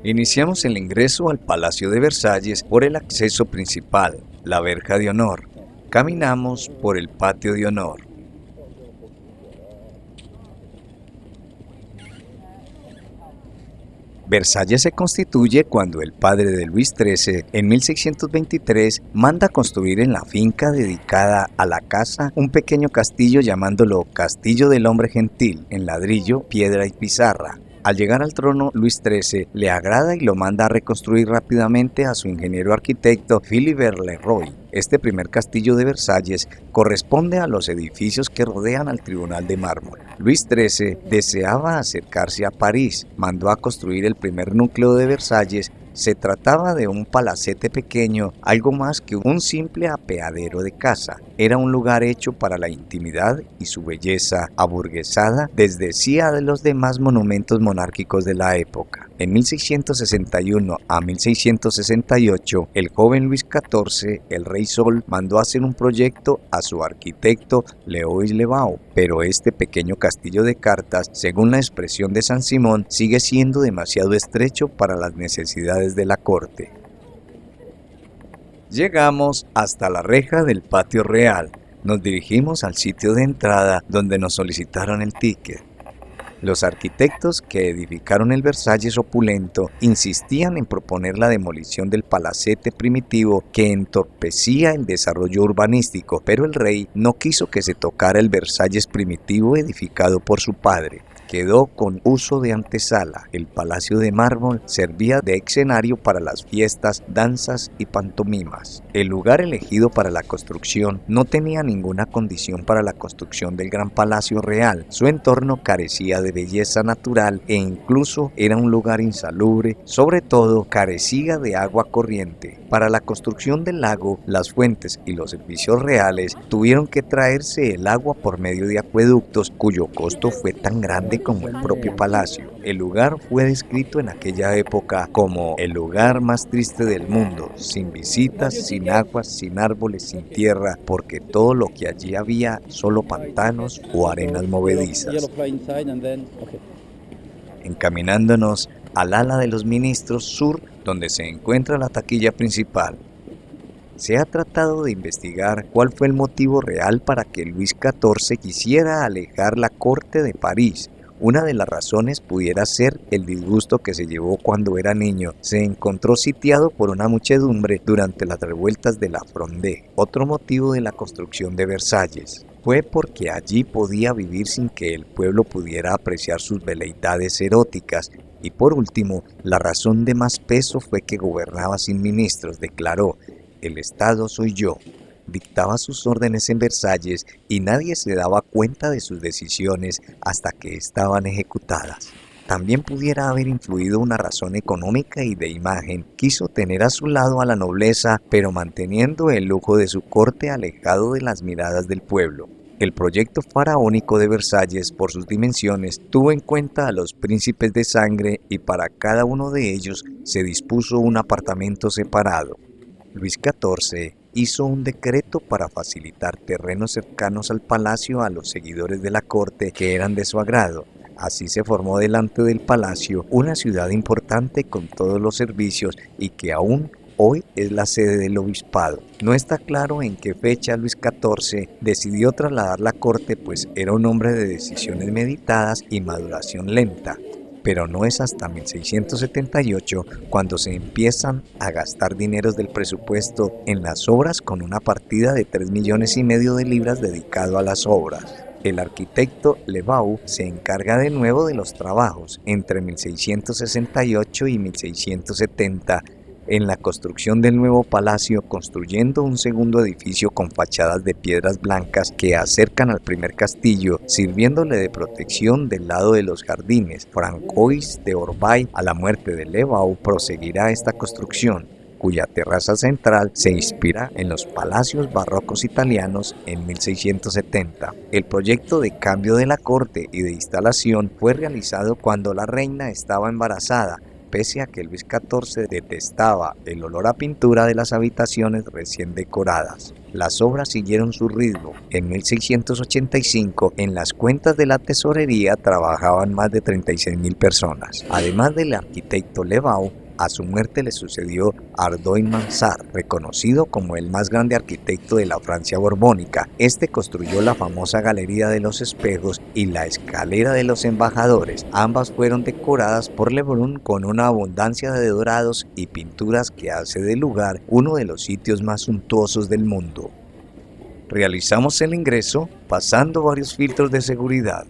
Iniciamos el ingreso al Palacio de Versalles por el acceso principal, la verja de honor. Caminamos por el patio de honor. Versalles se constituye cuando el padre de Luis XIII, en 1623, manda construir en la finca dedicada a la casa un pequeño castillo llamándolo Castillo del Hombre Gentil, en ladrillo, piedra y pizarra. Al llegar al trono, Luis XIII le agrada y lo manda a reconstruir rápidamente a su ingeniero arquitecto Philibert Leroy. Este primer castillo de Versalles corresponde a los edificios que rodean al Tribunal de Mármol. Luis XIII deseaba acercarse a París, mandó a construir el primer núcleo de Versalles. Se trataba de un palacete pequeño, algo más que un simple apeadero de casa. Era un lugar hecho para la intimidad y su belleza aburguesada desdecía de los demás monumentos monárquicos de la época. En 1661 a 1668, el joven Luis XIV, el Rey Sol, mandó hacer un proyecto a su arquitecto Louis le Vau, pero este pequeño castillo de cartas, según la expresión de Saint-Simon, sigue siendo demasiado estrecho para las necesidades de la corte. Llegamos hasta la reja del patio real. Nos dirigimos al sitio de entrada donde nos solicitaron el ticket. Los arquitectos que edificaron el Versalles opulento insistían en proponer la demolición del palacete primitivo que entorpecía el desarrollo urbanístico, pero el rey no quiso que se tocara el Versalles primitivo edificado por su padre. Quedó con uso de antesala. El Palacio de Mármol servía de escenario para las fiestas, danzas y pantomimas. El lugar elegido para la construcción no tenía ninguna condición para la construcción del gran palacio real. Su entorno carecía de belleza natural e incluso era un lugar insalubre, sobre todo carecía de agua corriente. Para la construcción del lago, las fuentes y los servicios reales tuvieron que traerse el agua por medio de acueductos cuyo costo fue tan grande como el propio palacio. El lugar fue descrito en aquella época como el lugar más triste del mundo, sin visitas, sin aguas, sin árboles, sin tierra, porque todo lo que allí había solo pantanos o arenas movedizas. Encaminándonos al ala de los ministros sur, donde se encuentra la taquilla principal. Se ha tratado de investigar cuál fue el motivo real para que Luis XIV quisiera alejar la corte de París. Una de las razones pudiera ser el disgusto que se llevó cuando era niño. Se encontró sitiado por una muchedumbre durante las revueltas de la Fronde. Otro motivo de la construcción de Versalles fue porque allí podía vivir sin que el pueblo pudiera apreciar sus veleidades eróticas. Y por último, la razón de más peso fue que gobernaba sin ministros. Declaró: "El Estado soy yo". Dictaba sus órdenes en Versalles y nadie se daba cuenta de sus decisiones hasta que estaban ejecutadas. También pudiera haber influido una razón económica y de imagen. Quiso tener a su lado a la nobleza, pero manteniendo el lujo de su corte alejado de las miradas del pueblo. El proyecto faraónico de Versalles, por sus dimensiones, tuvo en cuenta a los príncipes de sangre y para cada uno de ellos se dispuso un apartamento separado. Luis XIV hizo un decreto para facilitar terrenos cercanos al palacio a los seguidores de la corte que eran de su agrado. Así se formó delante del palacio una ciudad importante con todos los servicios y que aún hoy es la sede del obispado. No está claro en qué fecha Luis XIV decidió trasladar la corte, pues era un hombre de decisiones meditadas y maduración lenta. Pero no es hasta 1678 cuando se empiezan a gastar dineros del presupuesto en las obras, con una partida de 3,5 millones de libras dedicado a las obras. El arquitecto Le Vau se encarga de nuevo de los trabajos entre 1668 y 1670 en la construcción del nuevo palacio, construyendo un segundo edificio con fachadas de piedras blancas que acercan al primer castillo, sirviéndole de protección del lado de los jardines. Francois de Orbay, a la muerte de Le Vau, proseguirá esta construcción, cuya terraza central se inspira en los palacios barrocos italianos en 1670. El proyecto de cambio de la corte y de instalación fue realizado cuando la reina estaba embarazada, pese a que Luis XIV detestaba el olor a pintura de las habitaciones recién decoradas. Las obras siguieron su ritmo. En 1685, en las cuentas de la tesorería trabajaban más de 36.000 personas. Además del arquitecto Le Vau, a su muerte le sucedió Ardoin Mansart, reconocido como el más grande arquitecto de la Francia borbónica. Este construyó la famosa Galería de los Espejos y la Escalera de los Embajadores. Ambas fueron decoradas por Le Brun con una abundancia de dorados y pinturas que hace del lugar uno de los sitios más suntuosos del mundo. Realizamos el ingreso pasando varios filtros de seguridad.